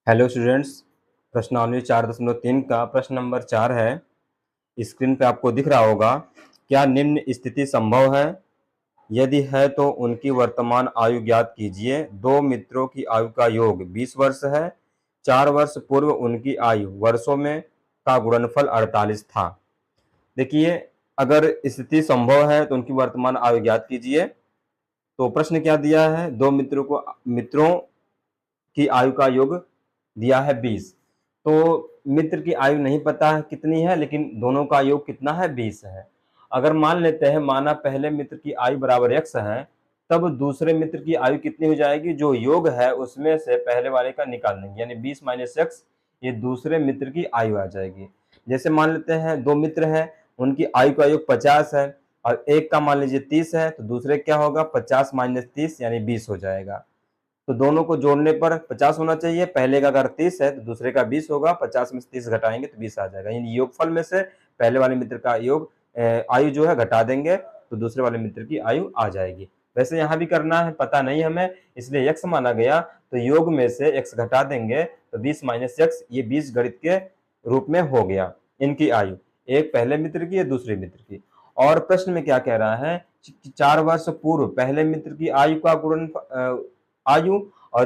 Hello students, प्रश्नावली 4.3 का प्रश्न नंबर 4 है। स्क्रीन पे आपको दिख रहा होगा। क्या निम्न स्थिति संभव है? यदि है तो उनकी वर्तमान आयु ज्ञात कीजिए। दो मित्रों की आयु का योग 20 वर्ष है। 4 वर्ष पूर्व उनकी आयु वर्षों में का गुणनफल 48 था। देखिए, अगर स्थिति संभव है तो उनकी वर्तमान आयु ज्ञात कीजिए। तो प्रश्न क्या दिया है? दो मित्रों की आयु का योग दिया है 20। तो मित्र की आयु नहीं पता है कितनी है, लेकिन दोनों का योग कितना है? 20 है। अगर मान लेते हैं, माना पहले मित्र की आयु बराबर x है, तब दूसरे मित्र की आयु कितनी हो जाएगी? जो योग है उसमें से पहले वाले का निकाल देंगे, यानी 20 माइनस x, ये दूसरे मित्र की आयु आ जाएगी। जैसे मान लेते हैं दो मित्र हैं, उनकी आयु का योग 50 है और एक का मान लीजिए 30 है, तो दूसरे क्या होगा? 50 माइनस 30 यानी 20 हो जाएगा। तो दोनों को जोड़ने पर 50 होना चाहिए। पहले का अगर 30 है तो दूसरे का 20 होगा। 50 में से 30 घटाएंगे तो 20 आ जाएगा। यानी योगफल में से पहले वाले मित्र का योग आयु जो है घटा देंगे तो दूसरे वाले मित्र की आयु आ जाएगी। वैसे यहाँ भी करना है, पता नहीं हमें, इसलिए x माना गया, तो योग में से x घटा देंगे तो 20 माइनस x, ये 20 गणित के रूप में हो गया इनकी आयु, एक पहले मित्र की, दूसरे मित्र की। और प्रश्न में क्या कह रहा है? 4 वर्ष पूर्व पहले मित्र की आयु का आयु और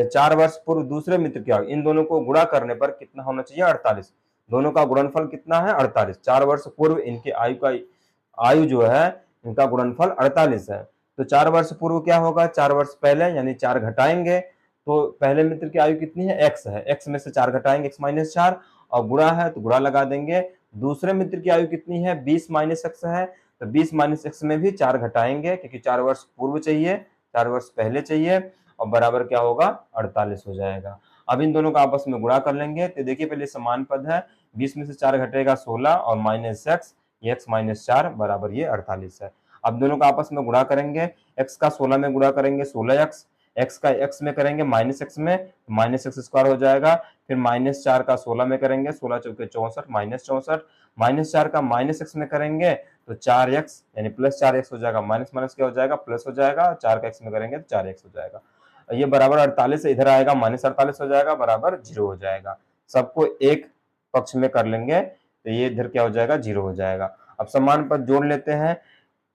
4 वर्ष पूर्व दूसरे मित्र की आयु, इन दोनों को गुणा करने पर कितना होना चाहिए? 48। दोनों का गुणनफल कितना है? 48। 4 वर्ष पूर्व इनकी आयु जो है, इनका गुणनफल 48 है। तो 4 वर्ष पूर्व क्या होगा? 4 वर्ष पहले, यानी 4 घटाएंगे तो पहले मित्र की आयु कितनी है? x है। x में से 4 घटाएंगे, x माइनस 4, और गुणा है तो गुणा लगा देंगे। दूसरे मित्र की आयु कितनी है? 20 माइनस x है, तो 20 माइनस x में भी 4 घटाएंगे, क्योंकि 4 वर्ष पूर्व चाहिए, 4 वर्ष पहले चाहिए, और बराबर क्या होगा? 48 हो जाएगा। अब इन दोनों का आपस में गुणा कर लेंगे। तो देखिए, पहले समान पद है, 20 में से 4 घटेगा 16 और माइनस x, ये x माइनस 4 बराबर ये 48 है। अब दोनों का आपस में गुणा करेंगे। x का 16 में गुणा करेंगे 16x, x का x में करेंगे माइनस x में, माइनस x स्क्वायर हो जाएगा। फिर माइनस 4 का 16 में करेंगे, 16 चौके 64, माइनस 64, माइनस 4 का माइनस x में करेंगे तो 4x, यानी प्लस 4x हो जाएगा। माइनस माइनस क्या हो जाएगा? प्लस हो जाएगा। 4 का x में करेंगे तो 4x हो जाएगा। ये बराबर 48 इधर आएगा, माइनस 48 हो जाएगा, बराबर 0 हो जाएगा। सबको एक पक्ष में कर लेंगे तो ये इधर क्या हो जाएगा? 0 हो जाएगा। अब समान पद जोड़ लेते हैं।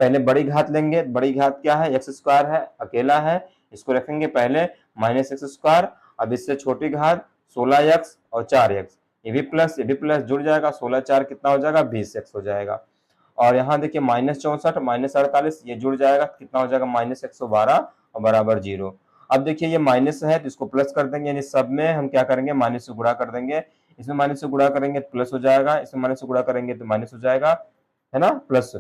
पहले बड़ी घात लेंगे। बड़ी घात क्या है? x स्क्वायर है, अकेला है, इसको रखेंगे पहले, माइनस x स्क्वायर। अब इससे छोटी घात 16x और 4x, ये भी प्लस जुड़ जाएगा। 16 4 कितना हो जाएगा? 20x हो जाएगा। और यहाँ देखिए माइनस 64 माइनस 48, ये जुड़ जाएगा, कितना हो जाएगा? माइनस 112 और बराबर 0। अब देखिए ये माइनस है तो इसको प्लस कर देंगे, यानी सब में हम क्या करेंगे? माइनस से गुणा कर देंगे। इसमें माइनस से गुणा करेंगे तो प्लस हो जाएगा, इसमें माइनस से गुणा करेंगे तो माइनस हो जाएगा, है ना? प्लस,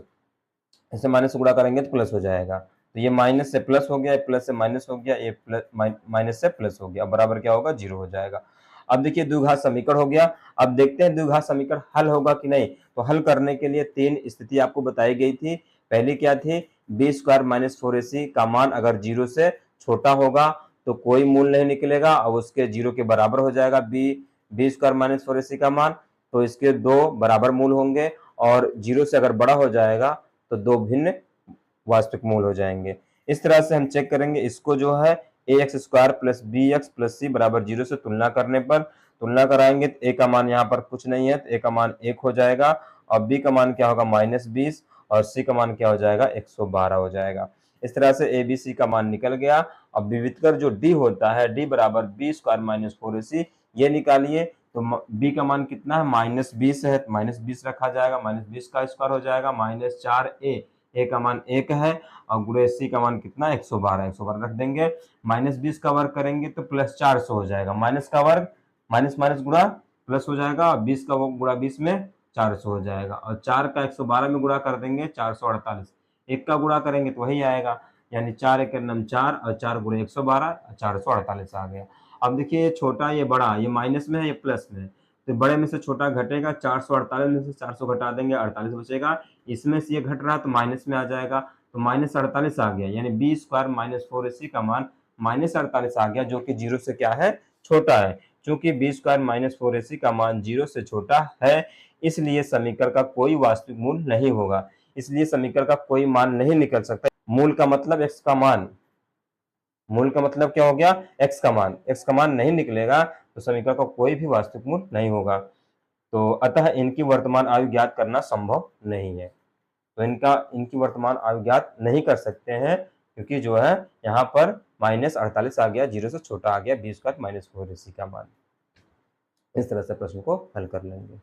इसे माइनस से गुणा करेंगे तो प्लस हो जाएगा। तो ये माइनस से प्लस हो गया, प्लस से माइनस हो गया, ये प्लस माइनस से प्लस हो गया, बराबर क्या होगा? 0 हो जाएगा। अब देखिए द्विघात समीकरण हो गया। अब देखते हैं द्विघात समीकरण हल होगा कि नहीं। तो हल करने के लिए 3 स्थिति आपको बताई गई थी। पहली क्या थी? बी स्क्वायर माइनस 4ac का मान अगर 0 से छोटा होगा तो कोई मूल नहीं निकलेगा और उसके 0 के बराबर हो जाएगा बी स्क्वायर माइनस 4ac का मान, तो इसके 2 बराबर मूल होंगे। और 0 से अगर बड़ा हो जाएगा तो 2 भिन्न वास्तविक मूल हो जाएंगे। इस तरह से हम चेक करेंगे इसको, जो है ax square plus B X plus C बराबर 0 से तुलना करने पर, तुलना कराएंगे तो a का मान यहाँ पर कुछ नहीं है, तो a का मान 1 हो जाएगा, और b का मान क्या होगा? माइनस 20, और c का मान क्या हो जाएगा? 112 हो जाएगा। इस तरह से a b c का मान निकल गया। अब विविधकर जो d होता है, d बराबर बी स्क्वायर माइनस 4ac, ये निकालिए। तो b का मान कितना है? माइनस 20 है, माइनस 20 रखा जाएगा, माइनस 20 का स्क्वायर हो जाएगा, माइनस 4a, a का मान 1 है, और गुणे c का मान कितना? 112, 112 रख देंगे। माइनस 20 का वर्ग करेंगे तो प्लस 400 हो जाएगा। माइनस का वर्ग, माइनस माइनस गुणा प्लस हो जाएगा, और 20 का वर्ग गुणा 20 में 400 हो जाएगा, और 4 का 112 में गुणा कर देंगे 448, एक का गुणा करेंगे तो वही आएगा, यानी 4 एक नम 4 और 4 गुणे 112, 448 आ गया। अब देखिए ये छोटा ये बड़ा, ये माइनस में है, ये प्लस में है, तो बड़े में से छोटा घटेगा, 448 में से 400 घटा देंगे, 48 बचेगा। इसमें से ये घट रहा तो माइनस में आ जाएगा, तो माइनस 48 आ गया, यानी बी स्क्वायर माइनस 4ac का मान माइनस 48 आ गया, जो कि 0 से क्या है? छोटा है। चूंकि बी स्क्वायर माइनस 4ac का मान 0 से छोटा है, इसलिए समीकरण का कोई वास्तविक मूल नहीं होगा। इसलिए समीकरण का कोई मान नहीं निकल सकता। मूल का मतलब x का मान, मूल का मतलब क्या हो गया, x का मान। x का मान नहीं निकलेगा तो समीकरण का कोई भी वास्तविक मूल नहीं होगा। तो अतः इनकी वर्तमान आयु ज्ञात करना संभव नहीं है। तो इनकी वर्तमान आयु ज्ञात नहीं कर सकते हैं, क्योंकि जो है यहाँ पर -48 आ गया, 0 से छोटा आ गया, b² - 4ac का मान। इस तरह से प्रश्न को हल कर लेंगे।